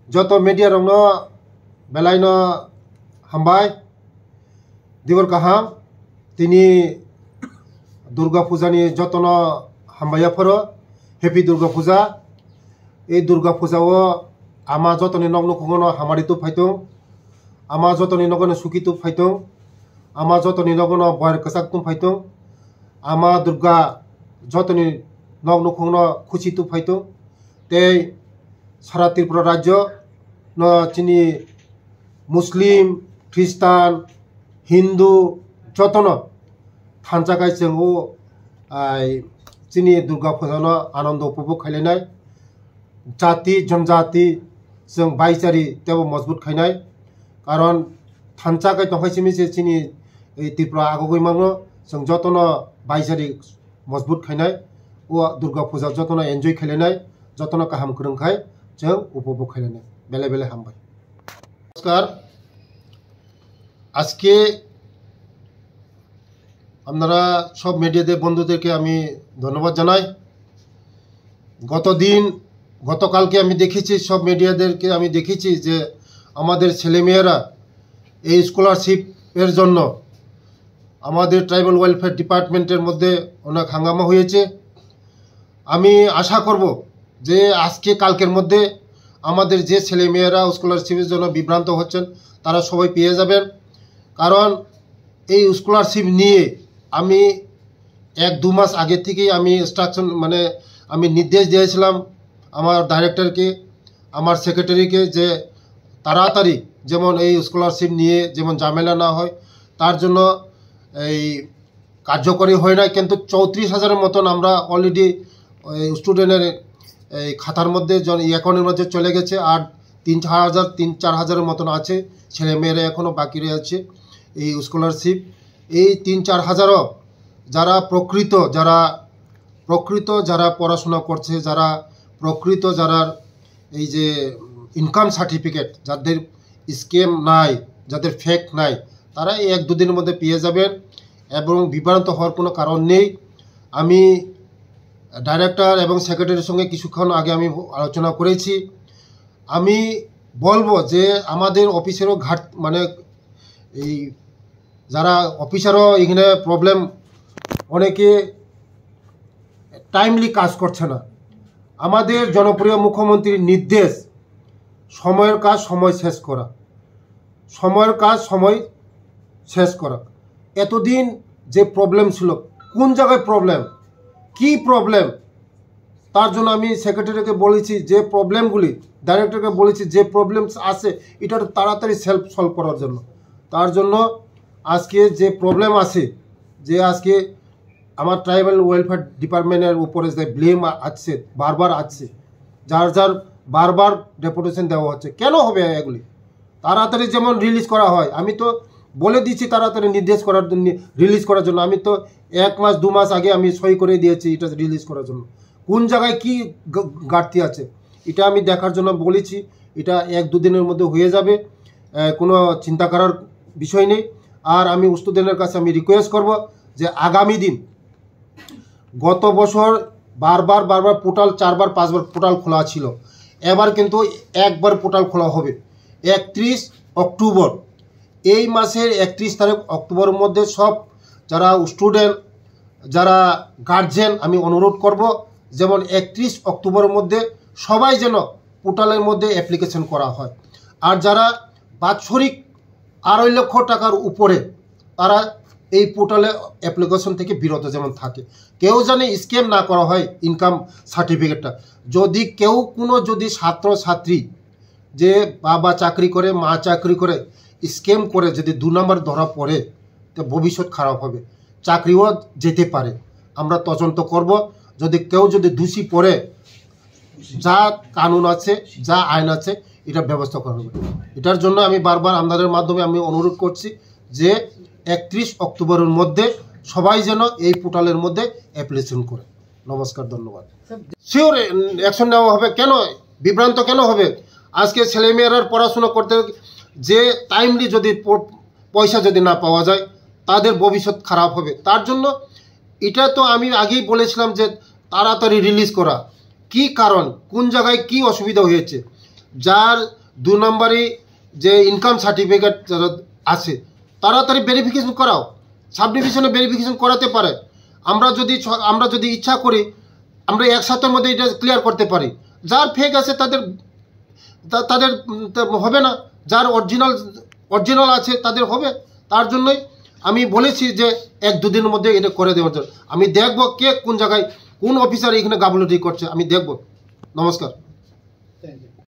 যত মিডিয়া রংনো বেলাইনো হামবাই দিবর কাহাম তিনি দুর্গা পূজানি যতন হামবাইয়াफोर हेपि दुर्गा पूजा এই দুর্গা পূজাও আমা যতনি নগ্ন খুঙ্গনো হামারিতো ফাইতো আমা যতনি নগনো সুকিতো ফাইতো আমা যতনি নগনো বয়ের কসাকতো ফাইতো আমা দুর্গা যতনি নগ্ন খুঙ্গনো খুশিতো ফাইতো তে সারা ত্রিপুরা রাজ্য ন চিনি মুসলিম খ্রিস্টান হিন্দু যতন থানজাगाय जों चिनी दुर्गा पूजानो आनंद उपभोग खालायनाय जाति जनजाति जों भाईचारी तेबो मजबूत खायनाय कारण थानजागाय दंखायसिमिसे चिनी त्रिपुरा आगोगै मांगनो जों जतनो भाईचारी मजबूत खायनाय ओ दुर्गा पूजा जतनो एन्जय खालायनाय जतनो गाहाम खोरोंखाय जों उपभोग खालायनाय बेले बेले हामबाय। नमस्कार, আজকে আপনারা সব মিডিয়াদের বন্ধুদেরকে আমি ধন্যবাদ জানাই। গতকালকে আমি দেখেছি সব মিডিয়াদেরকে আমি দেখেছি যে আমাদের ছেলেমেয়েরা এই স্কলারশিপের জন্য আমাদের ট্রাইবাল ওয়েলফেয়ার ডিপার্টমেন্টের মধ্যে অনেক হাঙ্গামা হয়েছে। আমি আশা করব যে আজকে কালকের মধ্যে আমাদের যে ছেলেমেয়েরা স্কলারশিপের জন্য বিভ্রান্ত হচ্ছেন তারা সবাই পেয়ে যাবেন। কারণ এই স্কলারশিপ নিয়ে আমি 1-2 মাস আগে থেকেই আমি ইনস্ট্রাকশন আমি নির্দেশ দিয়েছিলাম আমার ডাইরেক্টরকে আমার সেক্রেটারিকে যে তাড়াতাড়ি যেমন এই স্কলারশিপ নিয়ে যেমন ঝামেলা না হয় তার জন্য এই কার্যকরী হয় না, কিন্তু 34,000-এর মতন আমরা অলরেডি স্টুডেন্টের এই খাতার মধ্যে অ্যাকাউন্টের মধ্যে চলে গেছে, আর 3-4,000-3,000-এর মতন আছে ছেলেমেয়েরা এখনও বাকি রয়েছে এই স্কলারশিপ। এই 3-4,000 যারা প্রকৃত যারা পড়াশোনা করছে, যারা প্রকৃত যারা এই যে ইনকাম সার্টিফিকেট যাদের স্ক্যাম নাই, যাদের ফেক নাই, তারা এই 1-2 দিনের মধ্যে পেয়ে যাবেন এবং বিভ্রান্ত হওয়ার কোনো কারণ নেই। আমি ডাইরেক্টর এবং সেক্রেটারির সঙ্গে কিছুক্ষণ আগে আমি আলোচনা করেছি। আমি বলবো যে আমাদের অফিসেরও ঘাট এই যারা অফিসারও এখানে প্রবলেম, অনেকে টাইমলি কাজ করছে না। আমাদের জনপ্রিয় মুখ্যমন্ত্রীর নির্দেশ সময়ের কাজ সময় শেষ করা, সময়ের কাজ সময় শেষ করা। এতদিন যে প্রবলেম ছিল, কোন জায়গায় প্রবলেম, কি প্রবলেম, তার জন্য আমি সেক্রেটারিকে বলেছি যে প্রবলেমগুলি, ডাইরেক্টরকে বলেছি যে প্রবলেমস আছে এটা তাড়াতাড়ি সলভ করার জন্য। তার জন্য আজকে যে প্রবলেম আছে, যে আজকে আমার ট্রাইবাল ওয়েলফেয়ার ডিপার্টমেন্টের উপরে যে ব্লেম আছে বারবার আছে, যার বারবার ডেপুটেশন দেওয়া হচ্ছে, কেন হবে এগুলি? তাড়াতাড়ি যেমন রিলিজ করা হয়, আমি তো বলে দিচ্ছি তাড়াতাড়ি নির্দেশ করার জন্য, রিলিজ করার জন্য। আমি তো 1 মাস 2 মাস আগে আমি সই করে দিয়েছি এটা রিলিজ করার জন্য। কোন জায়গায় কি ঘাটতি আছে এটা আমি দেখার জন্য বলেছি। এটা 1-2 দিনের মধ্যে হয়ে যাবে, কোনো চিন্তা করার বিষয় নেই। আর আমি স্টুডেন্টের কাছে আমি রিকোয়েস্ট করব যে আগামী দিন, গত বছর বারবার পোর্টাল 4-5 পোর্টাল খোলা ছিল, এবার কিন্তু একবার পোর্টাল খোলা হবে 31 অক্টোবর। এই মাসের 31 তারিখ অক্টোবরের মধ্যে সব যারা স্টুডেন্ট, যারা গার্জেন, আমি অনুরোধ করব যেমন 31 অক্টোবরের মধ্যে সবাই যেন পোর্টালের মধ্যে অ্যাপ্লিকেশন করা হয়। আর যারা বাৎসরিক 2.5 লক্ষ টাকার উপরে, তারা এই পোর্টালে অ্যাপ্লিকেশন থেকে বিরত যেমন থাকে। কেউ যেন স্ক্যাম না করা হয় ইনকাম সার্টিফিকেটটা। যদি কেউ যদি ছাত্রছাত্রী যে বাবা চাকরি করে, মা চাকরি করে, স্ক্যাম করে যদি 2 নম্বর ধরা পড়ে তো ভবিষ্যৎ খারাপ হবে, চাকরিও যেতে পারে। আমরা তদন্ত করব, কেউ যদি দোষী পড়ে যা কানুন আছে, যা আইন আছে, এটা ব্যবস্থা করা হবে। এটার জন্য আমি বারবার আপনাদের মাধ্যমে আমি অনুরোধ করছি যে 31 অক্টোবরের মধ্যে সবাই যেন এই পোর্টালের মধ্যে অ্যাপ্লিকেশন করে। নমস্কার, ধন্যবাদ। শিওর অ্যাকশন নেওয়া হবে। কেন বিভ্রান্ত কেন হবে? আজকে ছেলেমেয়েরা পড়াশোনা করতে যে টাইমলি যদি পয়সা যদি না পাওয়া যায় তাদের ভবিষ্যৎ খারাপ হবে। তার জন্য এটা তো আমি আগেই বলেছিলাম যে তাড়াতাড়ি রিলিজ করা। কি কারণ, কোন জায়গায় কি অসুবিধা হয়েছে, যার 2 নম্বরই যে ইনকাম সার্টিফিকেট আছে তাড়াতাড়ি ভেরিফিকেশন করাও। সাব ডিভিশনে ভেরিফিকেশন করাতে পারে। আমরা যদি ইচ্ছা করি আমরা এক সপ্তাহের মধ্যে এটা ক্লিয়ার করতে পারি। যার ফেক আছে তাদের হবে না, যার অরিজিনাল আছে তাদের হবে। তার জন্যই আমি বলেছি যে 1-2 দিনের মধ্যে এটা করে দেওয়ার জন্য। আমি দেখব কে কোন জায়গায় কোন অফিসার এখানে গাফলতি করছে, আমি দেখব। নমস্কার।